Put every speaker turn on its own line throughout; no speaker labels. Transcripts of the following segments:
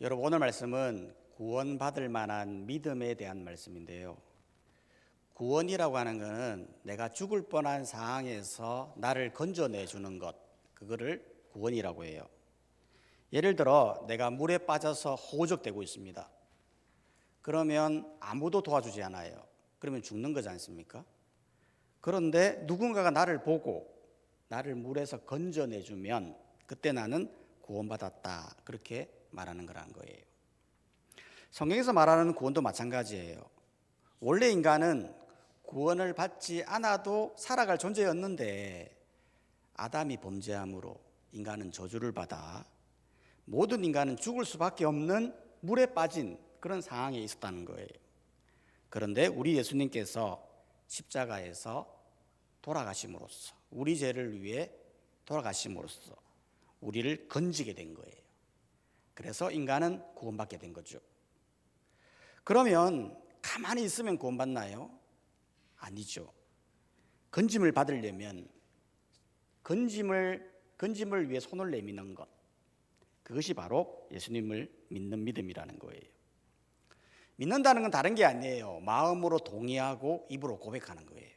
여러분, 오늘 말씀은 구원받을 만한 믿음에 대한 말씀인데요. 구원이라고 하는 것은 내가 죽을 뻔한 상황에서 나를 건져내 주는 것, 그거를 구원이라고 해요. 예를 들어 내가 물에 빠져서 호적되고 있습니다. 그러면 아무도 도와주지 않아요. 그러면 죽는 거지 않습니까? 그런데 누군가가 나를 보고 나를 물에서 건져내주면 그때 나는 구원받았다, 그렇게 말하는 거라는 거예요. 성경에서 말하는 구원도 마찬가지예요. 원래 인간은 구원을 받지 않아도 살아갈 존재였는데 아담이 범죄함으로 인간은 저주를 받아 모든 인간은 죽을 수밖에 없는 물에 빠진 그런 상황에 있었다는 거예요. 그런데 우리 예수님께서 십자가에서 돌아가심으로써, 우리 죄를 위해 돌아가심으로써 우리를 건지게 된 거예요. 그래서 인간은 구원받게 된 거죠. 그러면 가만히 있으면 구원받나요? 아니죠. 건짐을 받으려면 건짐을 위해 손을 내미는 것, 그것이 바로 예수님을 믿는 믿음이라는 거예요. 믿는다는 건 다른 게 아니에요. 마음으로 동의하고 입으로 고백하는 거예요.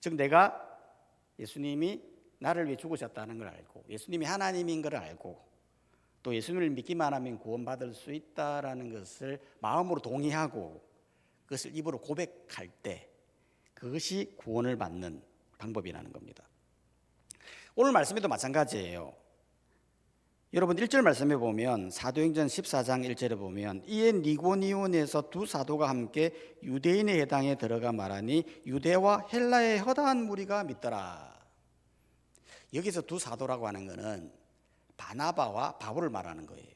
즉 내가 예수님이 나를 위해 죽으셨다는 걸 알고 예수님이 하나님인 걸 알고 또 예수님을 믿기만 하면 구원받을 수 있다라는 것을 마음으로 동의하고 그것을 입으로 고백할 때 그것이 구원을 받는 방법이라는 겁니다. 오늘 말씀에도 마찬가지예요. 여러분 1절 말씀에 보면 사도행전 14장 1절에 보면 이에 니고니온에서 두 사도가 함께 유대인의 회당에 들어가 말하니 유대와 헬라의 허다한 무리가 믿더라. 여기서 두 사도라고 하는 것은 바나바와 바울을 말하는 거예요.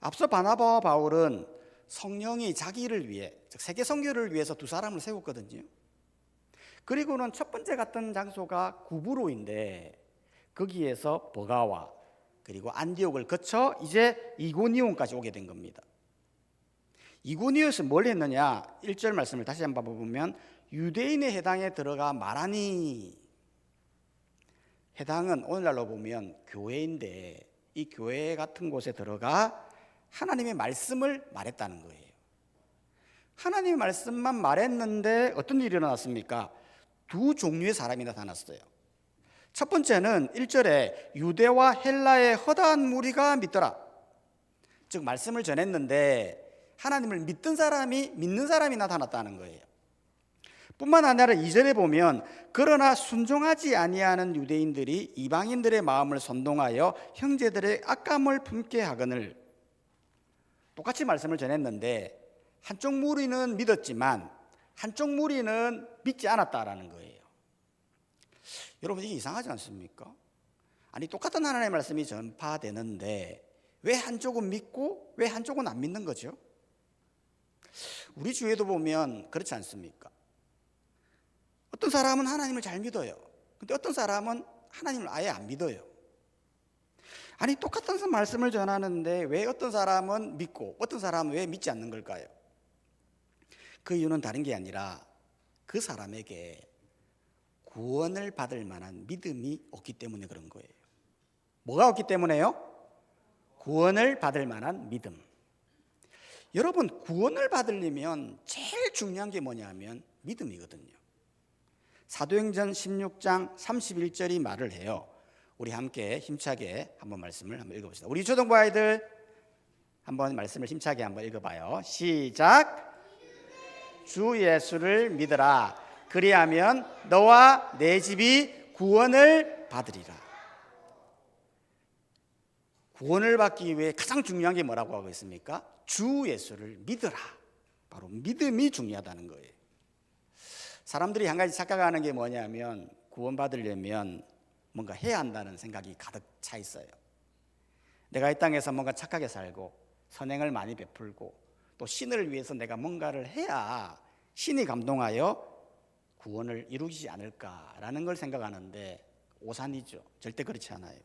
앞서 바나바와 바울은 성령이 자기를 위해, 즉 세계 선교를 위해서 두 사람을 세웠거든요. 그리고는 첫 번째 갔던 장소가 구브로인데 거기에서 버가와 그리고 안디옥을 거쳐 이제 이고니온까지 오게 된 겁니다. 이고니온에서 뭘 했느냐? 1절 말씀을 다시 한번 보면 유대인의 회당에 들어가 말하니, 회당은 오늘날로 보면 교회인데 이 교회 같은 곳에 들어가 하나님의 말씀을 말했다는 거예요. 하나님의 말씀만 말했는데 어떤 일이 일어났습니까? 두 종류의 사람이 나타났어요. 첫 번째는 1절에 유대와 헬라의 허다한 무리가 믿더라. 즉 말씀을 전했는데 하나님을 믿는 사람이 나타났다는 거예요. 뿐만 아니라 2절에 보면 그러나 순종하지 아니하는 유대인들이 이방인들의 마음을 선동하여 형제들의 악감을 품게 하거늘. 똑같이 말씀을 전했는데 한쪽 무리는 믿었지만 한쪽 무리는 믿지 않았다라는 거예요. 여러분 이게 이상하지 않습니까? 아니 똑같은 하나님의 말씀이 전파되는데 왜 한쪽은 믿고 왜 한쪽은 안 믿는 거죠? 우리 주위에도 보면 그렇지 않습니까? 어떤 사람은 하나님을 잘 믿어요. 근데 어떤 사람은 하나님을 아예 안 믿어요. 아니 똑같은 말씀을 전하는데 왜 어떤 사람은 믿고 어떤 사람은 왜 믿지 않는 걸까요? 그 이유는 다른 게 아니라 그 사람에게 구원을 받을 만한 믿음이 없기 때문에 그런 거예요. 뭐가 없기 때문에요? 구원을 받을 만한 믿음. 여러분 구원을 받으려면 제일 중요한 게 뭐냐면 믿음이거든요. 사도행전 16장 31절이 말을 해요. 우리 함께 힘차게 한번 말씀을 한번 읽어봅시다. 우리 초등부 아이들 한번 말씀을 힘차게 한번 읽어봐요. 시작. 주 예수를 믿으라. 그리하면 너와 내 집이 구원을 받으리라. 구원을 받기 위해 가장 중요한 게 뭐라고 하고 있습니까? 주 예수를 믿으라. 바로 믿음이 중요하다는 거예요. 사람들이 한 가지 착각하는 게 뭐냐면 구원받으려면 뭔가 해야 한다는 생각이 가득 차 있어요. 내가 이 땅에서 뭔가 착하게 살고 선행을 많이 베풀고 또 신을 위해서 내가 뭔가를 해야 신이 감동하여 구원을 이루지 않을까라는 걸 생각하는데 오산이죠. 절대 그렇지 않아요.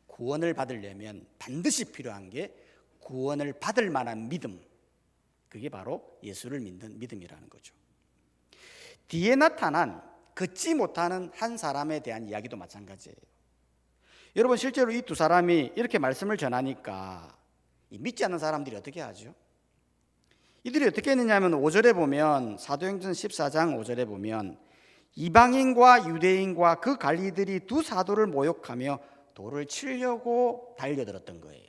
구원을 받으려면 반드시 필요한 게 구원을 받을 만한 믿음, 그게 바로 예수를 믿는 믿음이라는 거죠. 뒤에 나타난 걷지 못하는 한 사람에 대한 이야기도 마찬가지예요. 여러분 실제로 이 두 사람이 이렇게 말씀을 전하니까 이 믿지 않는 사람들이 어떻게 하죠? 이들이 어떻게 했느냐면 5절에 보면 사도행전 14장 5절에 보면 이방인과 유대인과 그 관리들이 두 사도를 모욕하며 돌을 치려고 달려들었던 거예요.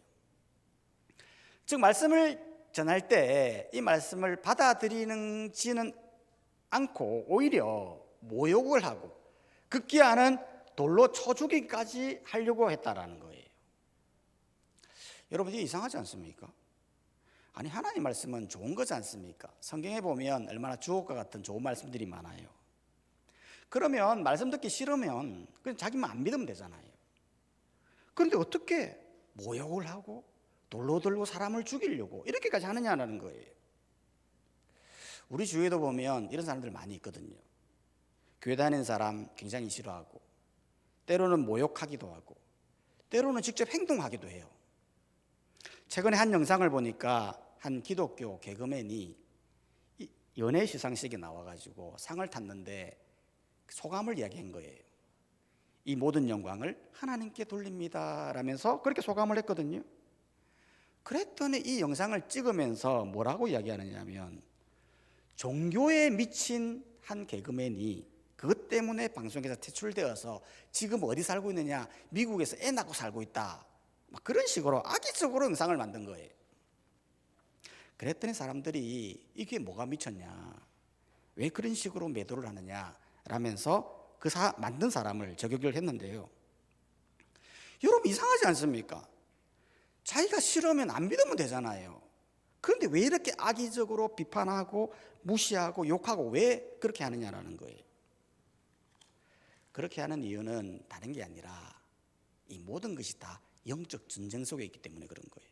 즉 말씀을 전할 때 이 말씀을 받아들이지는 않고 오히려 모욕을 하고 급기야는 돌로 쳐 죽이기까지 하려고 했다라는 거예요. 여러분 이게 이상하지 않습니까? 아니 하나님 말씀은 좋은 거지 않습니까? 성경에 보면 얼마나 주옥과 같은 좋은 말씀들이 많아요. 그러면 말씀 듣기 싫으면 그냥 자기만 안 믿으면 되잖아요. 그런데 어떻게 모욕을 하고 돌로 들고 사람을 죽이려고 이렇게까지 하느냐라는 거예요. 우리 주위에도 보면 이런 사람들 많이 있거든요. 교회 다니는 사람 굉장히 싫어하고 때로는 모욕하기도 하고 때로는 직접 행동하기도 해요. 최근에 한 영상을 보니까 한 기독교 개그맨이 연예 시상식에 나와가지고 상을 탔는데 소감을 이야기한 거예요. 이 모든 영광을 하나님께 돌립니다 라면서 그렇게 소감을 했거든요. 그랬더니 이 영상을 찍으면서 뭐라고 이야기하느냐면 종교에 미친 한 개그맨이 그것 때문에 방송에서 퇴출되어서 지금 어디 살고 있느냐, 미국에서 애 낳고 살고 있다, 막 그런 식으로 악의적으로 영상을 만든 거예요. 그랬더니 사람들이 이게 뭐가 미쳤냐, 왜 그런 식으로 매도를 하느냐 라면서 만든 사람을 저격을 했는데요. 여러분 이상하지 않습니까? 자기가 싫으면 안 믿으면 되잖아요. 그런데 왜 이렇게 악의적으로 비판하고 무시하고 욕하고 왜 그렇게 하느냐라는 거예요. 그렇게 하는 이유는 다른 게 아니라 이 모든 것이 다 영적 전쟁 속에 있기 때문에 그런 거예요.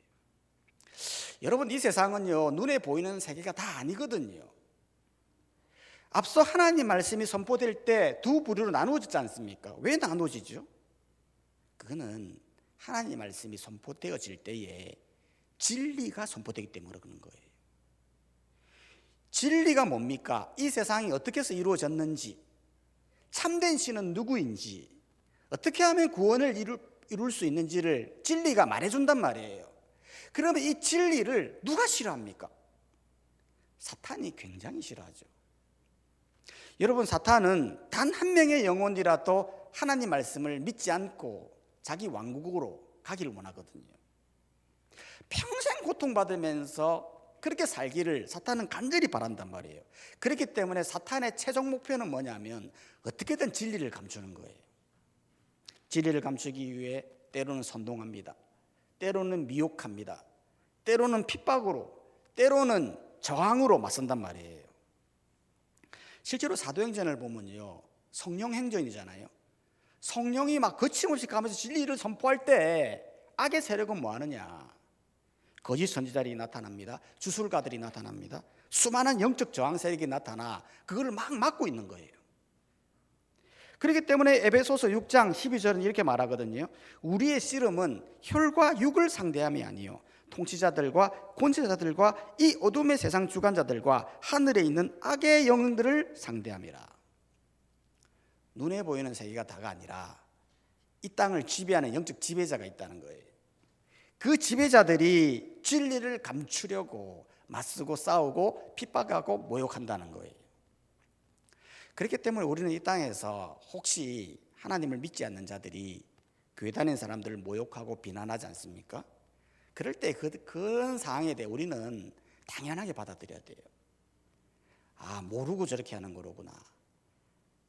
여러분 이 세상은요 눈에 보이는 세계가 다 아니거든요. 앞서 하나님 말씀이 선포될 때 두 부류로 나누어지지 않습니까? 왜 나누어지죠? 그거는 하나님 말씀이 선포되어질 때에 진리가 선포되기 때문에 그런 거예요. 진리가 뭡니까? 이 세상이 어떻게 해서 이루어졌는지, 참된 신은 누구인지, 어떻게 하면 구원을 이룰 수 있는지를 진리가 말해준단 말이에요. 그러면 이 진리를 누가 싫어합니까? 사탄이 굉장히 싫어하죠. 여러분 사탄은 단 한 명의 영혼이라도 하나님 말씀을 믿지 않고 자기 왕국으로 가기를 원하거든요. 평생 고통받으면서 그렇게 살기를 사탄은 간절히 바란단 말이에요. 그렇기 때문에 사탄의 최종 목표는 뭐냐면 어떻게든 진리를 감추는 거예요. 진리를 감추기 위해 때로는 선동합니다. 때로는 미혹합니다. 때로는 핍박으로, 때로는 저항으로 맞선단 말이에요. 실제로 사도행전을 보면요, 성령 행전이잖아요. 성령이 막 거침없이 가면서 진리를 선포할 때 악의 세력은 뭐 하느냐? 거짓 선지자들이 나타납니다. 주술가들이 나타납니다. 수많은 영적 저항 세력이 나타나 그걸 막 막고 있는 거예요. 그렇기 때문에 에베소서 6장 12절은 이렇게 말하거든요. 우리의 씨름은 혈과 육을 상대함이 아니요 통치자들과 권세자들과 이 어둠의 세상 주관자들과 하늘에 있는 악의 영들을 상대함이라. 눈에 보이는 세계가 다가 아니라 이 땅을 지배하는 영적 지배자가 있다는 거예요. 그 지배자들이 진리를 감추려고 맞서고 싸우고 핍박하고 모욕한다는 거예요. 그렇기 때문에 우리는 이 땅에서 혹시 하나님을 믿지 않는 자들이 교회 다니는 사람들을 모욕하고 비난하지 않습니까? 그럴 때 그런 상황에 대해 우리는 당연하게 받아들여야 돼요. 아, 모르고 저렇게 하는 거로구나,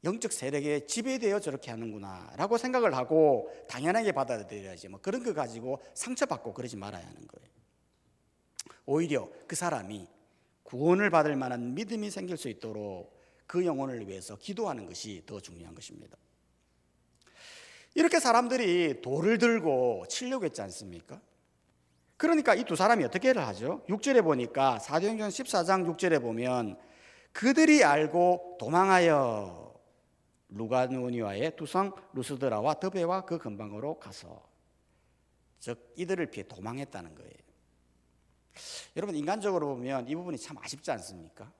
영적 세력에 지배되어 저렇게 하는구나 라고 생각을 하고 당연하게 받아들여야지, 뭐 그런 거 가지고 상처받고 그러지 말아야 하는 거예요. 오히려 그 사람이 구원을 받을 만한 믿음이 생길 수 있도록 그 영혼을 위해서 기도하는 것이 더 중요한 것입니다. 이렇게 사람들이 돌을 들고 치려고 했지 않습니까? 그러니까 이 두 사람이 어떻게 하죠? 6절에 보니까 사도행전 14장 6절에 보면 그들이 알고 도망하여 루가노니아의 두성 루스드라와 더베와 그 근방으로 가서, 즉 이들을 피해 도망했다는 거예요. 여러분 인간적으로 보면 이 부분이 참 아쉽지 않습니까?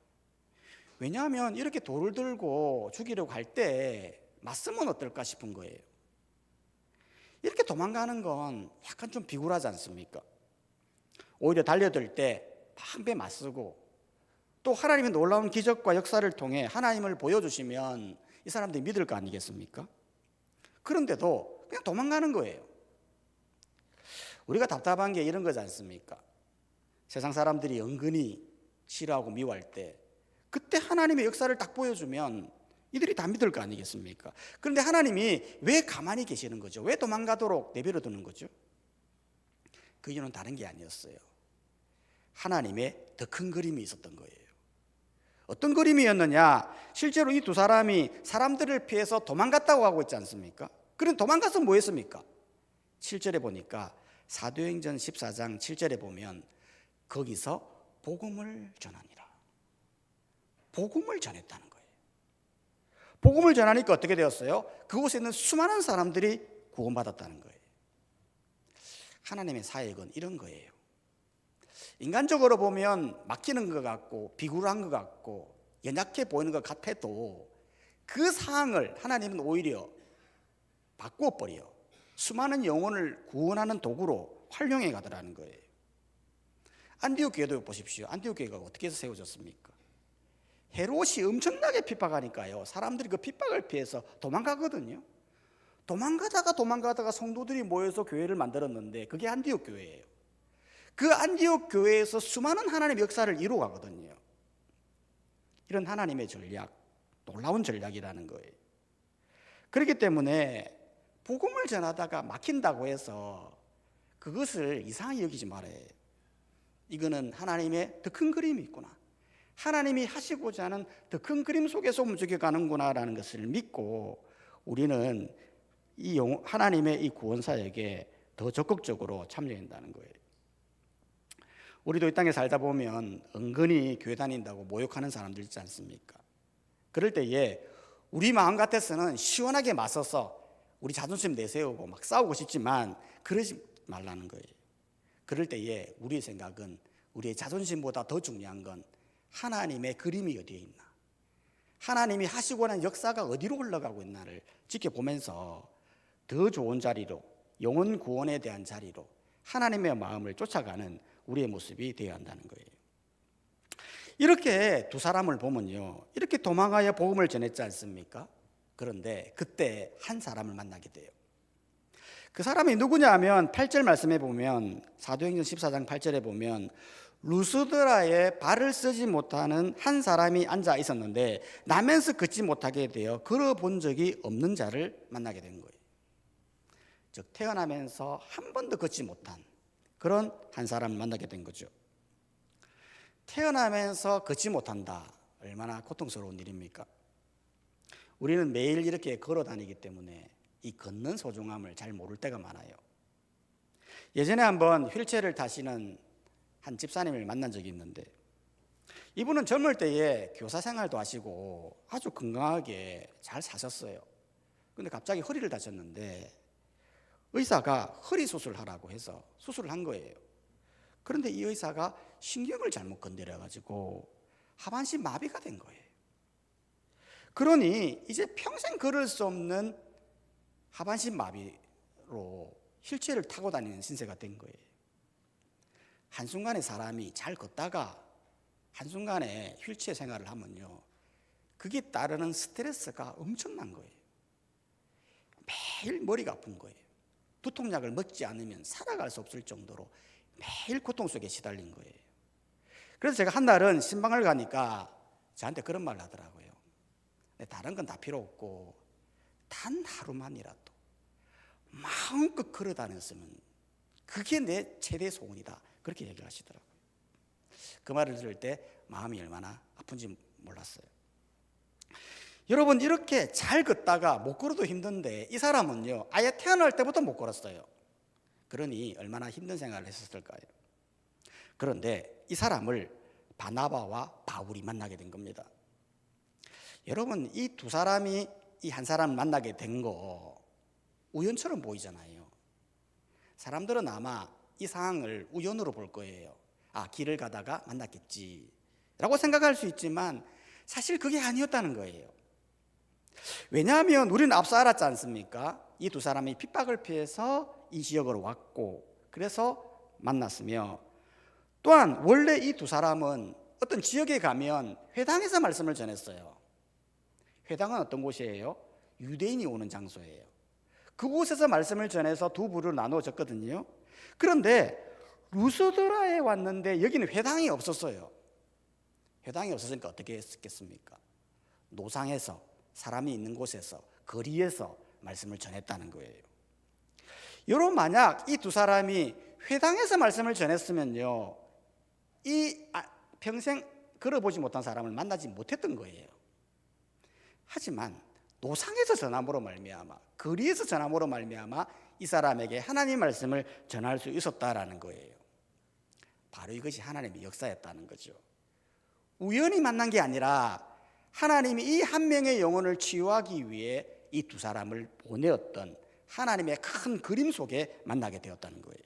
왜냐하면 이렇게 돌을 들고 죽이려고 할 때 맞서면 어떨까 싶은 거예요. 이렇게 도망가는 건 약간 좀 비굴하지 않습니까? 오히려 달려들 때 방패 맞서고 또 하나님의 놀라운 기적과 역사를 통해 하나님을 보여주시면 이 사람들이 믿을 거 아니겠습니까? 그런데도 그냥 도망가는 거예요. 우리가 답답한 게 이런 거지 않습니까? 세상 사람들이 은근히 싫어하고 미워할 때 그때 하나님의 역사를 딱 보여주면 이들이 다 믿을 거 아니겠습니까? 그런데 하나님이 왜 가만히 계시는 거죠? 왜 도망가도록 내버려 두는 거죠? 그 이유는 다른 게 아니었어요. 하나님의 더 큰 그림이 있었던 거예요. 어떤 그림이었느냐? 실제로 이 두 사람이 사람들을 피해서 도망갔다고 하고 있지 않습니까? 그럼 도망가서 뭐 했습니까? 7절에 보니까 사도행전 14장 7절에 보면 거기서 복음을 전하니라. 복음을 전했다는 거예요. 복음을 전하니까 어떻게 되었어요? 그곳에 있는 수많은 사람들이 구원받았다는 거예요. 하나님의 사역은 이런 거예요. 인간적으로 보면 막히는 것 같고 비굴한 것 같고 연약해 보이는 것 같아도 그 상황을 하나님은 오히려 바꿔버려 수많은 영혼을 구원하는 도구로 활용해 가더라는 거예요. 안디옥 교회도 보십시오. 안디옥 교회가 어떻게 해서 세워졌습니까? 헤롯이 엄청나게 핍박하니까요, 사람들이 그 핍박을 피해서 도망가거든요. 도망가다가 성도들이 모여서 교회를 만들었는데 그게 안디옥 교회예요. 그 안디옥 교회에서 수많은 하나님의 역사를 이루어가거든요. 이런 하나님의 전략, 놀라운 전략이라는 거예요. 그렇기 때문에 복음을 전하다가 막힌다고 해서 그것을 이상히 여기지 말아요. 이거는 하나님의 더 큰 그림이 있구나, 하나님이 하시고자 하는 더 큰 그림 속에서 움직여가는구나라는 것을 믿고 우리는 하나님의 이 구원사역에 더 적극적으로 참여해야 한다는 거예요. 우리도 이 땅에 살다 보면 은근히 교회 다닌다고 모욕하는 사람들 있지 않습니까? 그럴 때에 우리 마음 같아서는 시원하게 맞서서 우리 자존심 내세우고 막 싸우고 싶지만 그러지 말라는 거예요. 그럴 때에 우리의 생각은 우리의 자존심보다 더 중요한 건 하나님의 그림이 어디에 있나, 하나님이 하시고 난 역사가 어디로 흘러가고 있나를 지켜보면서 더 좋은 자리로, 영혼 구원에 대한 자리로 하나님의 마음을 쫓아가는 우리의 모습이 되어야 한다는 거예요. 이렇게 두 사람을 보면요, 이렇게 도망하여 복음을 전했지 않습니까? 그런데 그때 한 사람을 만나게 돼요. 그 사람이 누구냐 하면 8절 말씀에 보면, 사도행전 14장 8절에 보면 루스드라에 발을 쓰지 못하는 한 사람이 앉아 있었는데 나면서 걷지 못하게 되어 걸어본 적이 없는 자를 만나게 된 거예요. 즉 태어나면서 한 번도 걷지 못한 그런 한 사람을 만나게 된 거죠. 태어나면서 걷지 못한다, 얼마나 고통스러운 일입니까? 우리는 매일 이렇게 걸어 다니기 때문에 이 걷는 소중함을 잘 모를 때가 많아요. 예전에 한번 휠체어를 타시는 한 집사님을 만난 적이 있는데 이분은 젊을 때에 교사 생활도 하시고 아주 건강하게 잘 사셨어요. 그런데 갑자기 허리를 다쳤는데 의사가 허리 수술하라고 해서 수술을 한 거예요. 그런데 이 의사가 신경을 잘못 건드려가지고 하반신 마비가 된 거예요. 그러니 이제 평생 걸을 수 없는 하반신 마비로 휠체어를 타고 다니는 신세가 된 거예요. 한순간에 사람이 잘 걷다가 한순간에 휠체어 생활을 하면요, 그게 따르는 스트레스가 엄청난 거예요. 매일 머리가 아픈 거예요. 두통약을 먹지 않으면 살아갈 수 없을 정도로 매일 고통 속에 시달린 거예요. 그래서 제가 한 날은 신방을 가니까 저한테 그런 말을 하더라고요. 다른 건 다 필요 없고 단 하루만이라도 마음껏 걸어 다녔으면 그게 내 최대 소원이다, 그렇게 얘기를 하시더라고요. 그 말을 들을 때 마음이 얼마나 아픈지 몰랐어요. 여러분, 이렇게 잘 걷다가 못 걸어도 힘든데 이 사람은요, 아예 태어날 때부터 못 걸었어요. 그러니 얼마나 힘든 생활을 했었을까요? 그런데 이 사람을 바나바와 바울이 만나게 된 겁니다. 여러분, 이 두 사람이 이 한 사람을 만나게 된 거 우연처럼 보이잖아요. 사람들은 아마 이 상황을 우연으로 볼 거예요. 아, 길을 가다가 만났겠지 라고 생각할 수 있지만 사실 그게 아니었다는 거예요. 왜냐하면 우리는 앞서 알았지 않습니까? 이 두 사람이 핍박을 피해서 이 지역으로 왔고 그래서 만났으며, 또한 원래 이 두 사람은 어떤 지역에 가면 회당에서 말씀을 전했어요. 회당은 어떤 곳이에요? 유대인이 오는 장소예요. 그곳에서 말씀을 전해서 두 부로 나누어졌거든요. 그런데 루스드라에 왔는데 여기는 회당이 없었어요. 회당이 없었으니까 어떻게 했겠습니까? 노상에서, 사람이 있는 곳에서, 거리에서 말씀을 전했다는 거예요. 여러분, 만약 이 두 사람이 회당에서 말씀을 전했으면요, 평생 걸어보지 못한 사람을 만나지 못했던 거예요. 하지만 노상에서 전함으로 말미암아, 거리에서 전함으로 말미암아 이 사람에게 하나님의 말씀을 전할 수 있었다라는 거예요. 바로 이것이 하나님의 역사였다는 거죠. 우연히 만난 게 아니라 하나님이 이 한 명의 영혼을 치유하기 위해 이 두 사람을 보내었던 하나님의 큰 그림 속에 만나게 되었다는 거예요.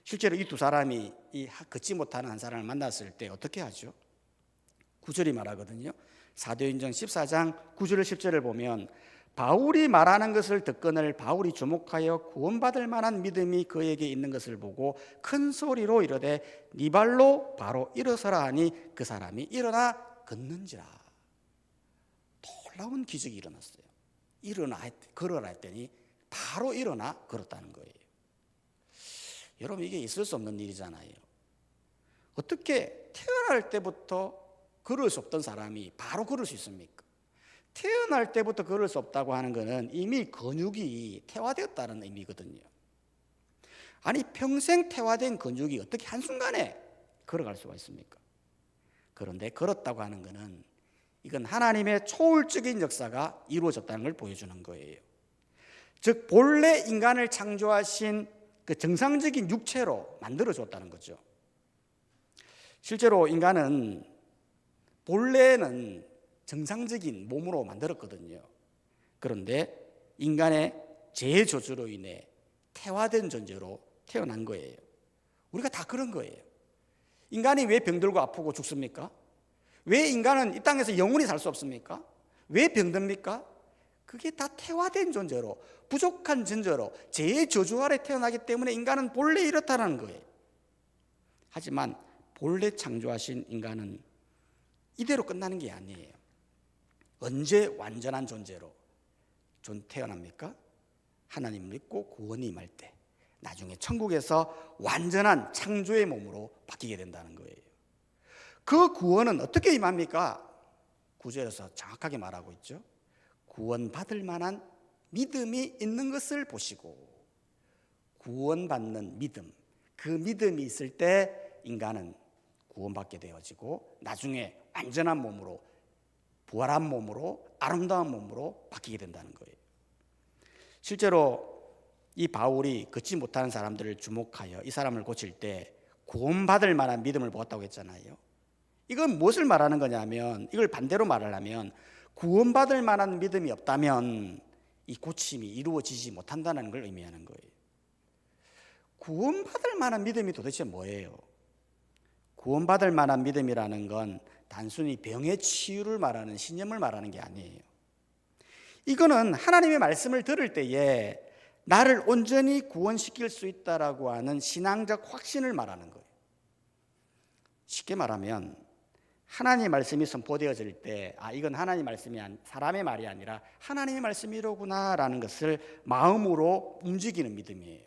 실제로 이 두 사람이 이 걷지 못하는 한 사람을 만났을 때 어떻게 하죠? 9절이 말하거든요. 사도행전 14장 9절 10절을 보면, 바울이 말하는 것을 듣거늘 바울이 주목하여 구원받을 만한 믿음이 그에게 있는 것을 보고 큰 소리로 이르되 네 발로 바로 일어서라 하니 그 사람이 일어나 걷는지라. 놀라운 기적이 일어났어요. 걸어라 했더니 바로 일어나 걸었다는 거예요. 여러분, 이게 있을 수 없는 일이잖아요. 어떻게 태어날 때부터 걸을 수 없던 사람이 바로 걸을 수 있습니까? 태어날 때부터 걸을 수 없다고 하는 것은 이미 근육이 퇴화되었다는 의미거든요. 아니, 평생 퇴화된 근육이 어떻게 한순간에 걸어갈 수가 있습니까? 그런데 걸었다고 하는 것은 이건 하나님의 초월적인 역사가 이루어졌다는 걸 보여주는 거예요. 즉, 본래 인간을 창조하신 그 정상적인 육체로 만들어줬다는 거죠. 실제로 인간은 본래는 정상적인 몸으로 만들었거든요. 그런데 인간의 재저주로 인해 퇴화된 존재로 태어난 거예요. 우리가 다 그런 거예요. 인간이 왜 병들고 아프고 죽습니까? 왜 인간은 이 땅에서 영원히 살 수 없습니까? 왜 병듭니까? 그게 다 퇴화된 존재로, 부족한 존재로 재저주 아래 태어나기 때문에 인간은 본래 이렇다는 거예요. 하지만 본래 창조하신 인간은 이대로 끝나는 게 아니에요. 언제 완전한 존재로 태어납니까? 하나님 믿고 구원이 임할 때, 나중에 천국에서 완전한 창조의 몸으로 바뀌게 된다는 거예요. 그 구원은 어떻게 임합니까? 9절에서 정확하게 말하고 있죠. 구원받을 만한 믿음이 있는 것을 보시고, 구원받는 믿음, 그 믿음이 있을 때 인간은 구원받게 되어지고 나중에 완전한 몸으로, 부활한 몸으로, 아름다운 몸으로 바뀌게 된다는 거예요. 실제로 이 바울이 걷지 못하는 사람들을 주목하여 이 사람을 고칠 때 구원받을 만한 믿음을 보았다고 했잖아요. 이건 무엇을 말하는 거냐면, 이걸 반대로 말하려면 구원받을 만한 믿음이 없다면 이 고침이 이루어지지 못한다는 걸 의미하는 거예요. 구원받을 만한 믿음이 도대체 뭐예요? 구원받을 만한 믿음이라는 건 단순히 병의 치유를 말하는, 신념을 말하는 게 아니에요. 이거는 하나님의 말씀을 들을 때에 나를 온전히 구원시킬 수 있다라고 하는 신앙적 확신을 말하는 거예요. 쉽게 말하면 하나님의 말씀이 선포되어질 때, 이건 하나님의 말씀이 사람의 말이 아니라 하나님의 말씀이로구나라는 것을 마음으로 움직이는 믿음이에요.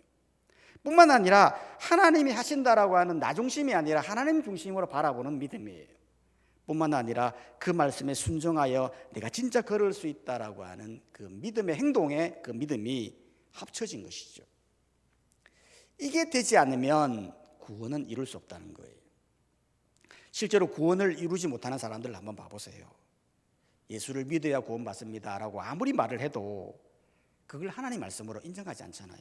뿐만 아니라 하나님이 하신다라고 하는 나 중심이 아니라 하나님 중심으로 바라보는 믿음이에요. 뿐만 아니라 그 말씀에 순종하여 내가 진짜 걸을 수 있다라고 하는 그 믿음의 행동에 그 믿음이 합쳐진 것이죠. 이게 되지 않으면 구원은 이룰 수 없다는 거예요. 실제로 구원을 이루지 못하는 사람들을 한번 봐보세요. 예수를 믿어야 구원받습니다 라고 아무리 말을 해도 그걸 하나님 말씀으로 인정하지 않잖아요.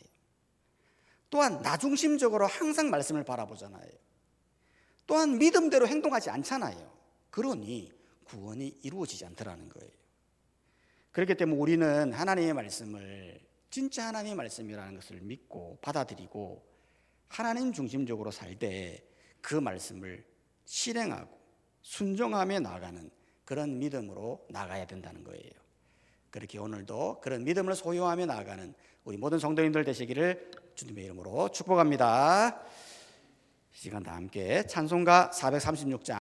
또한 나 중심적으로 항상 말씀을 바라보잖아요. 또한 믿음대로 행동하지 않잖아요. 그러니 구원이 이루어지지 않더라는 거예요. 그렇기 때문에 우리는 하나님의 말씀을 진짜 하나님의 말씀이라는 것을 믿고 받아들이고 하나님 중심적으로 살 때 그 말씀을 실행하고 순종하며 나아가는 그런 믿음으로 나가야 된다는 거예요. 그렇게 오늘도 그런 믿음을 소유하며 나아가는 우리 모든 성도님들 되시기를 주님의 이름으로 축복합니다. 이 시간 다 함께 찬송가 436장